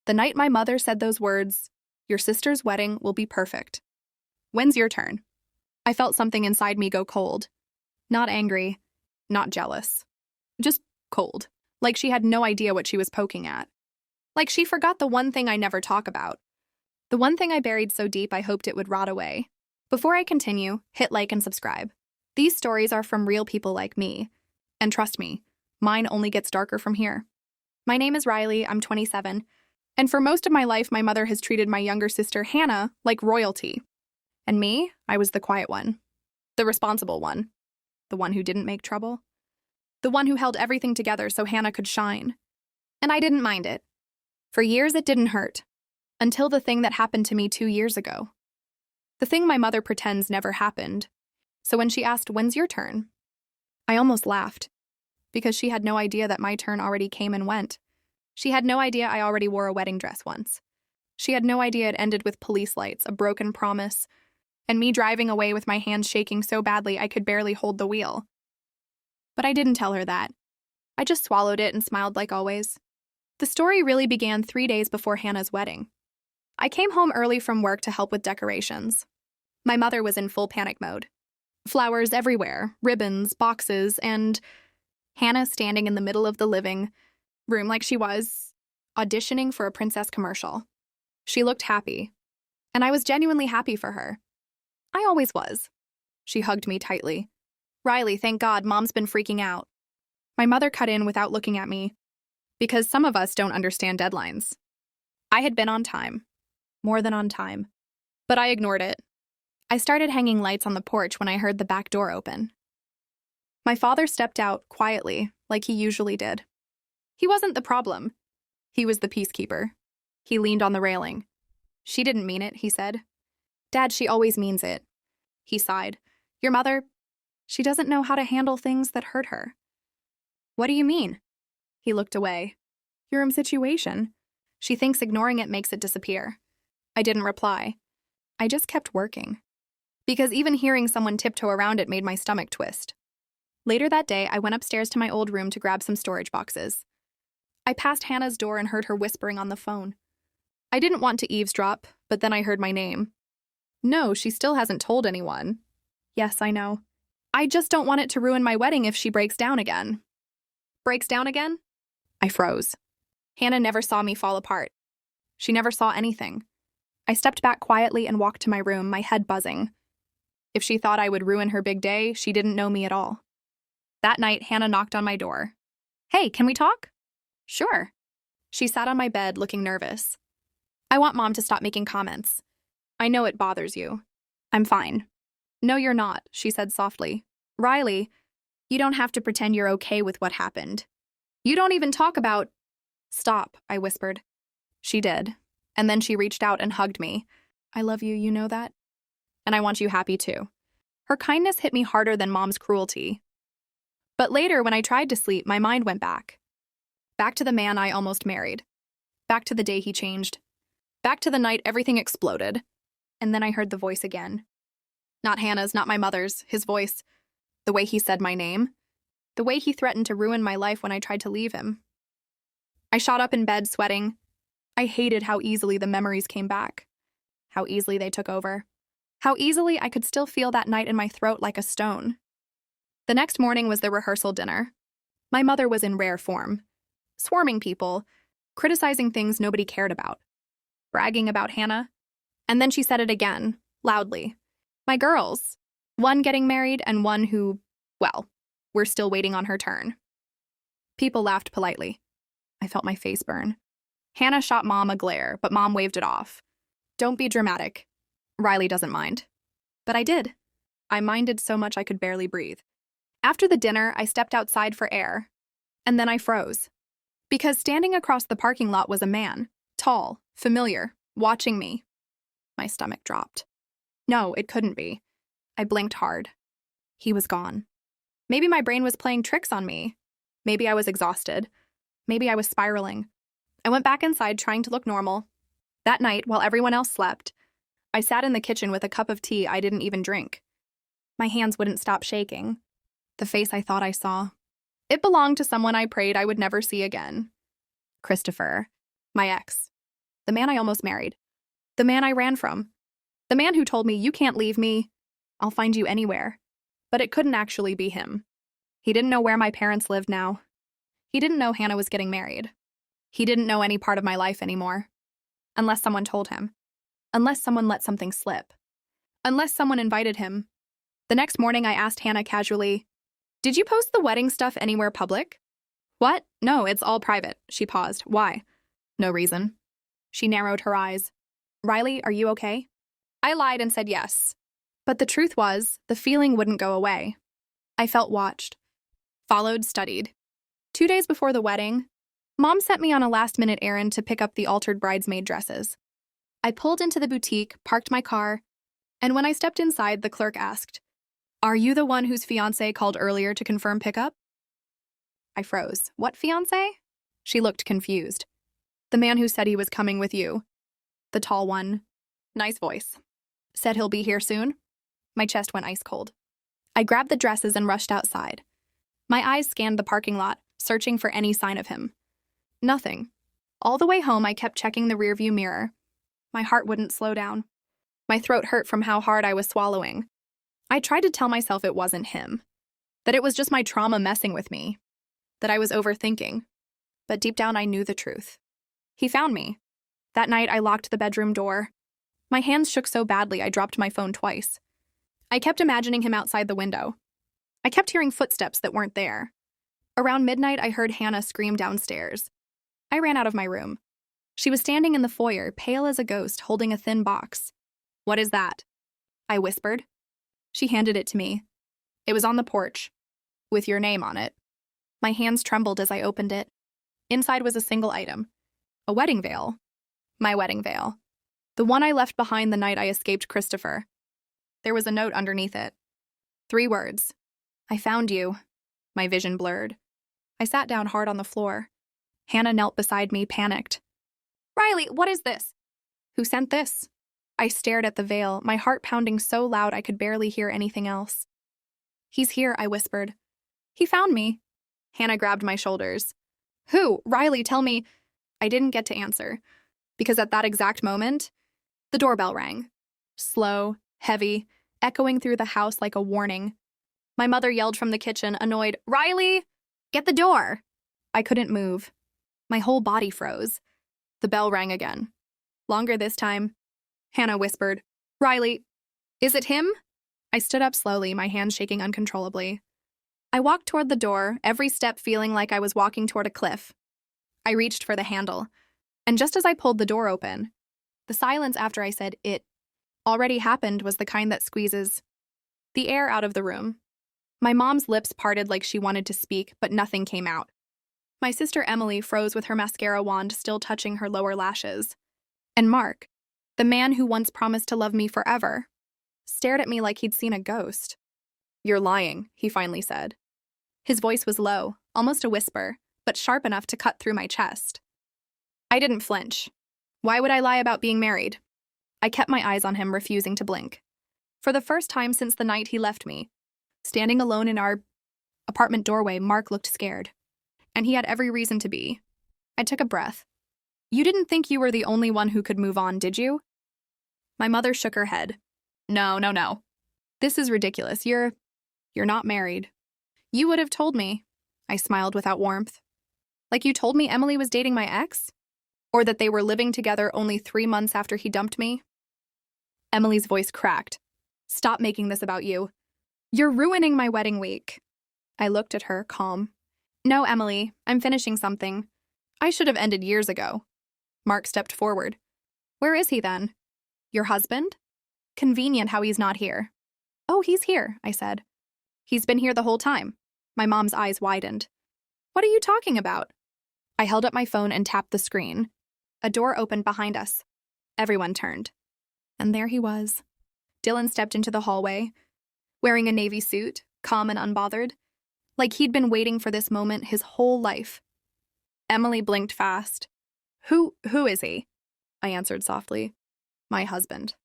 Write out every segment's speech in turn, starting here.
The night my mother said those words, "Your sister's wedding will be perfect. When's your turn?" I felt something inside me go cold. Not angry, not jealous. Just cold. Like she had no idea what she was poking at. Like she forgot the one thing I never talk about. The one thing I buried so deep I hoped it would rot away. Before I continue, hit like and subscribe. These stories are from real people like me. And trust me, mine only gets darker from here. My name is Riley, I'm 27, and for most of my life my mother has treated my younger sister Hannah like royalty. And me, I was the quiet one. The responsible one. The one who didn't make trouble. The one who held everything together so Hannah could shine. And I didn't mind it. For years it didn't hurt. Until the thing that happened to me 2 years ago. The thing my mother pretends never happened. So when she asked, "When's your turn?" I almost laughed. Because she had no idea that my turn already came and went. She had no idea I already wore a wedding dress once. She had no idea it ended with police lights, a broken promise, and me driving away with my hands shaking so badly I could barely hold the wheel. But I didn't tell her that. I just swallowed it and smiled like always. The story really began 3 days before Hannah's wedding. I came home early from work to help with decorations. My mother was in full panic mode. Flowers everywhere, ribbons, boxes, and Hannah standing in the middle of the living room like she was auditioning for a princess commercial. She looked happy, and I was genuinely happy for her. I always was. She hugged me tightly. "Riley, thank God, Mom's been freaking out." My mother cut in without looking at me, because some of us don't understand deadlines. I had been on time. More than on time. But I ignored it. I started hanging lights on the porch when I heard the back door open. My father stepped out quietly, like he usually did. He wasn't the problem. He was the peacekeeper. He leaned on the railing. "She didn't mean it," he said. "Dad, she always means it." He sighed. "Your mother, she doesn't know how to handle things that hurt her." "What do you mean?" He looked away. "Your situation. She thinks ignoring it makes it disappear." I didn't reply. I just kept working. Because even hearing someone tiptoe around it made my stomach twist. Later that day, I went upstairs to my old room to grab some storage boxes. I passed Hannah's door and heard her whispering on the phone. I didn't want to eavesdrop, but then I heard my name. No, she still hasn't told anyone. Yes, I know. I just don't want it to ruin my wedding if she breaks down again. Breaks down again? I froze. Hannah never saw me fall apart. She never saw anything. I stepped back quietly and walked to my room, my head buzzing. If she thought I would ruin her big day, she didn't know me at all. That night, Hannah knocked on my door. "Hey, can we talk?" "Sure." She sat on my bed, looking nervous. "I want Mom to stop making comments. I know it bothers you." "I'm fine." "No, you're not," she said softly. "Riley, you don't have to pretend you're okay with what happened. You don't even talk about—" "Stop," I whispered. She did. And then she reached out and hugged me. "I love you, you know that? And I want you happy too." Her kindness hit me harder than Mom's cruelty. But later, when I tried to sleep, my mind went back. Back to the man I almost married. Back to the day he changed. Back to the night everything exploded. And then I heard the voice again. Not Hannah's, not my mother's, his voice. The way he said my name. The way he threatened to ruin my life when I tried to leave him. I shot up in bed, sweating. I hated how easily the memories came back. How easily they took over. How easily I could still feel that night in my throat like a stone. The next morning was the rehearsal dinner. My mother was in rare form. Swarming people, criticizing things nobody cared about. Bragging about Hannah. And then she said it again, loudly. My girls. One getting married and one who, well, we're still waiting on her turn. People laughed politely. I felt my face burn. Hannah shot Mom a glare, but Mom waved it off. "Don't be dramatic. Riley doesn't mind." But I did. I minded so much I could barely breathe. After the dinner, I stepped outside for air. And then I froze. Because standing across the parking lot was a man, tall, familiar, watching me. My stomach dropped. No, it couldn't be. I blinked hard. He was gone. Maybe my brain was playing tricks on me. Maybe I was exhausted. Maybe I was spiraling. I went back inside trying to look normal. That night, while everyone else slept, I sat in the kitchen with a cup of tea I didn't even drink. My hands wouldn't stop shaking. The face I thought I saw. It belonged to someone I prayed I would never see again. Christopher, my ex. The man I almost married. The man I ran from. The man who told me, "You can't leave me. I'll find you anywhere." But it couldn't actually be him. He didn't know where my parents lived now. He didn't know Hannah was getting married. He didn't know any part of my life anymore. Unless someone told him. Unless someone let something slip. Unless someone invited him. The next morning I asked Hannah casually, "Did you post the wedding stuff anywhere public?" "What? No, it's all private." She paused. "Why?" "No reason." She narrowed her eyes. "Riley, are you okay?" I lied and said yes. But the truth was, the feeling wouldn't go away. I felt watched. Followed, studied. 2 days before the wedding, Mom sent me on a last-minute errand to pick up the altered bridesmaid dresses. I pulled into the boutique, parked my car, and when I stepped inside, the clerk asked, "Are you the one whose fiancé called earlier to confirm pickup?" I froze. "What fiancé?" She looked confused. "The man who said he was coming with you. The tall one. Nice voice. Said he'll be here soon." My chest went ice cold. I grabbed the dresses and rushed outside. My eyes scanned the parking lot, searching for any sign of him. Nothing. All the way home, I kept checking the rearview mirror. My heart wouldn't slow down. My throat hurt from how hard I was swallowing. I tried to tell myself it wasn't him, that it was just my trauma messing with me, that I was overthinking. But deep down, I knew the truth. He found me. That night, I locked the bedroom door. My hands shook so badly, I dropped my phone twice. I kept imagining him outside the window. I kept hearing footsteps that weren't there. Around midnight, I heard Hannah scream downstairs. I ran out of my room. She was standing in the foyer, pale as a ghost, holding a thin box. "What is that?" I whispered. She handed it to me. It was on the porch, with your name on it. My hands trembled as I opened it. Inside was a single item. A wedding veil. My wedding veil. The one I left behind the night I escaped Christopher. There was a note underneath it. 3 words. "I found you." My vision blurred. I sat down hard on the floor. Hannah knelt beside me, panicked. "Riley, what is this?" "Who sent this?" I stared at the veil, my heart pounding so loud I could barely hear anything else. "He's here," I whispered. "He found me." Hannah grabbed my shoulders. "Who? Riley, tell me." I didn't get to answer, because at that exact moment, the doorbell rang. Slow, heavy, echoing through the house like a warning. My mother yelled from the kitchen, annoyed, "Riley, get the door!" I couldn't move. My whole body froze. The bell rang again. Longer this time. Hannah whispered, "Riley, is it him?" I stood up slowly, my hands shaking uncontrollably. I walked toward the door, every step feeling like I was walking toward a cliff. I reached for the handle, and just as I pulled the door open, the silence after I said "it" already happened was the kind that squeezes the air out of the room. My mom's lips parted like she wanted to speak, but nothing came out. My sister Emily froze with her mascara wand still touching her lower lashes. And Mark, the man who once promised to love me forever, stared at me like he'd seen a ghost. "You're lying," he finally said. His voice was low, almost a whisper, but sharp enough to cut through my chest. I didn't flinch. Why would I lie about being married? I kept my eyes on him, refusing to blink. For the first time since the night he left me, standing alone in our apartment doorway, Mark looked scared. And he had every reason to be. I took a breath. "You didn't think you were the only one who could move on, did you?" My mother shook her head. No. This is ridiculous. You're not married." "You would have told me." I smiled without warmth. "Like you told me Emily was dating my ex? Or that they were living together only 3 months after he dumped me?" Emily's voice cracked. "Stop making this about you. You're ruining my wedding week." I looked at her, calm. "No, Emily, I'm finishing something. I should have ended years ago." Mark stepped forward. "Where is he then?" "Your husband? Convenient how he's not here." "Oh, he's here," I said. "He's been here the whole time." My mom's eyes widened. "What are you talking about?" I held up my phone and tapped the screen. A door opened behind us. Everyone turned. And there he was. Dylan stepped into the hallway, wearing a navy suit, calm and unbothered, like he'd been waiting for this moment his whole life. Emily blinked fast. Who is he?" I answered softly. "My husband."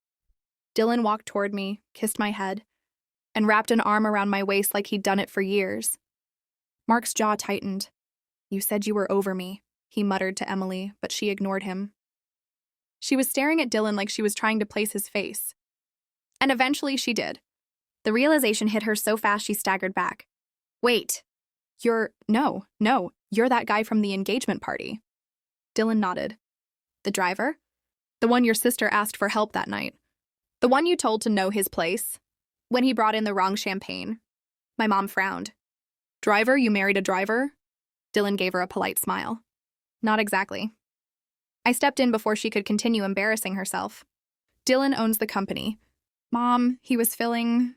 Dylan walked toward me, kissed my head, and wrapped an arm around my waist like he'd done it for years. Mark's jaw tightened. "You said you were over me," he muttered to Emily, but she ignored him. She was staring at Dylan like she was trying to place his face. And eventually she did. The realization hit her so fast she staggered back. Wait, no, you're that guy from the engagement party. Dylan nodded. The driver? The one your sister asked for help that night. The one you told to know his place. When he brought in the wrong champagne. My mom frowned. Driver, you married a driver? Dylan gave her a polite smile. Not exactly. I stepped in before she could continue embarrassing herself. Dylan owns the company. Mom, he was filling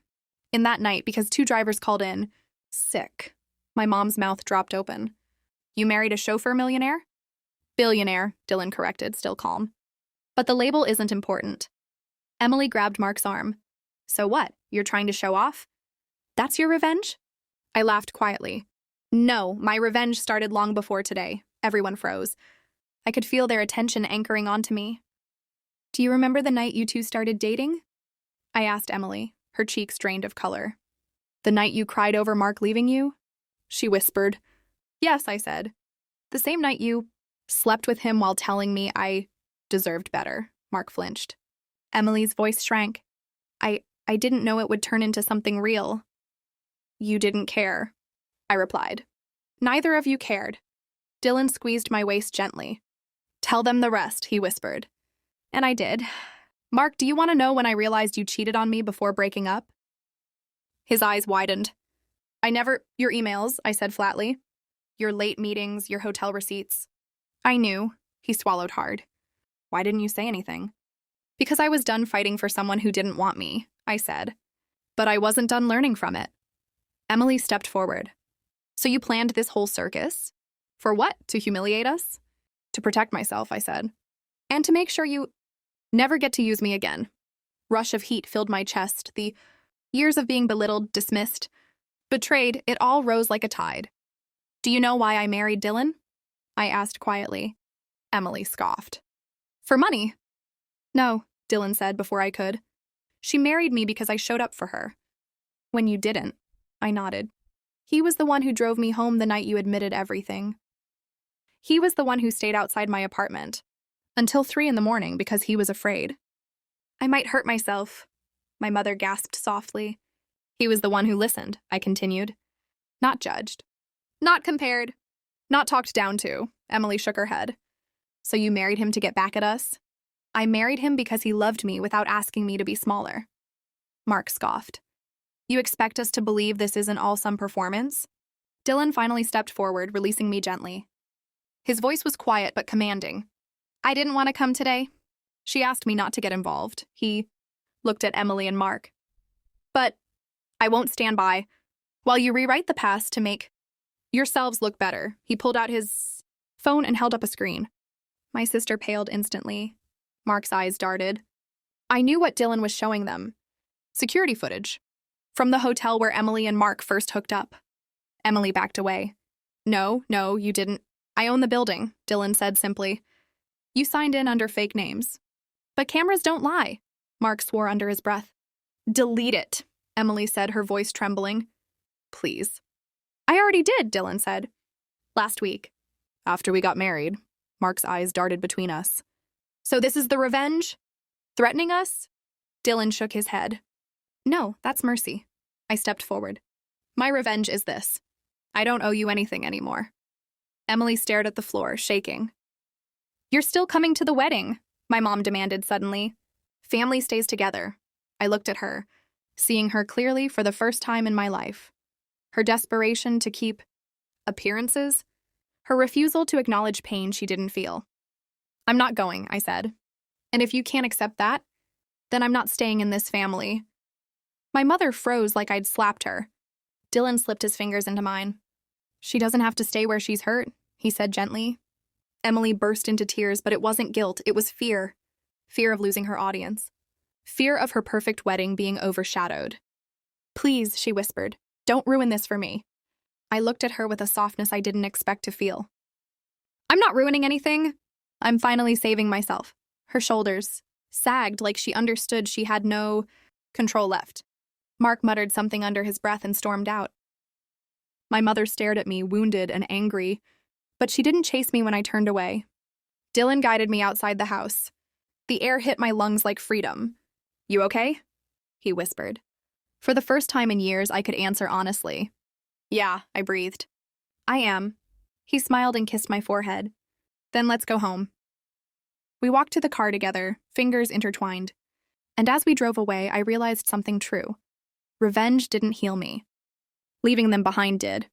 in that night because 2 drivers called in sick. My mom's mouth dropped open. You married a chauffeur millionaire? Billionaire, Dylan corrected, still calm. But the label isn't important. Emily grabbed Mark's arm. So what? You're trying to show off? That's your revenge? I laughed quietly. No, my revenge started long before today. Everyone froze. I could feel their attention anchoring onto me. Do you remember the night you two started dating? I asked Emily, her cheeks drained of color. The night you cried over Mark leaving you? She whispered. Yes, I said. The same night you slept with him while telling me I deserved better, Mark flinched. Emily's voice shrank. I didn't know it would turn into something real. You didn't care, I replied. Neither of you cared. Dylan squeezed my waist gently. Tell them the rest, he whispered. And I did. Mark, do you want to know when I realized you cheated on me before breaking up? His eyes widened. Your emails, I said flatly. Your late meetings, your hotel receipts. I knew. He swallowed hard. Why didn't you say anything? Because I was done fighting for someone who didn't want me, I said. But I wasn't done learning from it. Emily stepped forward. So you planned this whole circus? For what? To humiliate us? To protect myself, I said. And to make sure you never get to use me again. Rush of heat filled my chest. The years of being belittled, dismissed, betrayed, it all rose like a tide. Do you know why I married Dylan? I asked quietly. Emily scoffed. For money? No, Dylan said before I could. She married me because I showed up for her. When you didn't, I nodded. He was the one who drove me home the night you admitted everything. He was the one who stayed outside my apartment until 3 a.m. because he was afraid. I might hurt myself, my mother gasped softly. He was the one who listened, I continued. Not judged. Not compared. Not talked down to, Emily shook her head. So you married him to get back at us? I married him because he loved me without asking me to be smaller. Mark scoffed. You expect us to believe this isn't all some performance? Dylan finally stepped forward, releasing me gently. His voice was quiet but commanding. I didn't want to come today. She asked me not to get involved. He looked at Emily and Mark. But I won't stand by while you rewrite the past to make yourselves look better. He pulled out his phone and held up a screen. My sister paled instantly. Mark's eyes darted. I knew what Dylan was showing them. Security footage. From the hotel where Emily and Mark first hooked up. Emily backed away. No, you didn't. I own the building, Dylan said simply. You signed in under fake names. But cameras don't lie, Mark swore under his breath. Delete it, Emily said, her voice trembling. Please. I already did, Dylan said. Last week. After we got married. Mark's eyes darted between us. So this is the revenge? Threatening us? Dylan shook his head. No, that's mercy. I stepped forward. My revenge is this. I don't owe you anything anymore. Emily stared at the floor, shaking. You're still coming to the wedding, my mom demanded suddenly. Family stays together. I looked at her, seeing her clearly for the first time in my life. Her desperation to keep appearances, her refusal to acknowledge pain she didn't feel. I'm not going, I said. And if you can't accept that, then I'm not staying in this family. My mother froze like I'd slapped her. Dylan slipped his fingers into mine. She doesn't have to stay where she's hurt, he said gently. Emily burst into tears, but it wasn't guilt, it was fear. Fear of losing her audience. Fear of her perfect wedding being overshadowed. Please, she whispered, don't ruin this for me. I looked at her with a softness I didn't expect to feel. I'm not ruining anything. I'm finally saving myself. Her shoulders sagged like she understood she had no control left. Mark muttered something under his breath and stormed out. My mother stared at me, wounded and angry, but she didn't chase me when I turned away. Dylan guided me outside the house. The air hit my lungs like freedom. You okay? He whispered. For the first time in years, I could answer honestly. Yeah, I breathed. I am. He smiled and kissed my forehead. Then let's go home. We walked to the car together, fingers intertwined. And as we drove away, I realized something true. Revenge didn't heal me. Leaving them behind did.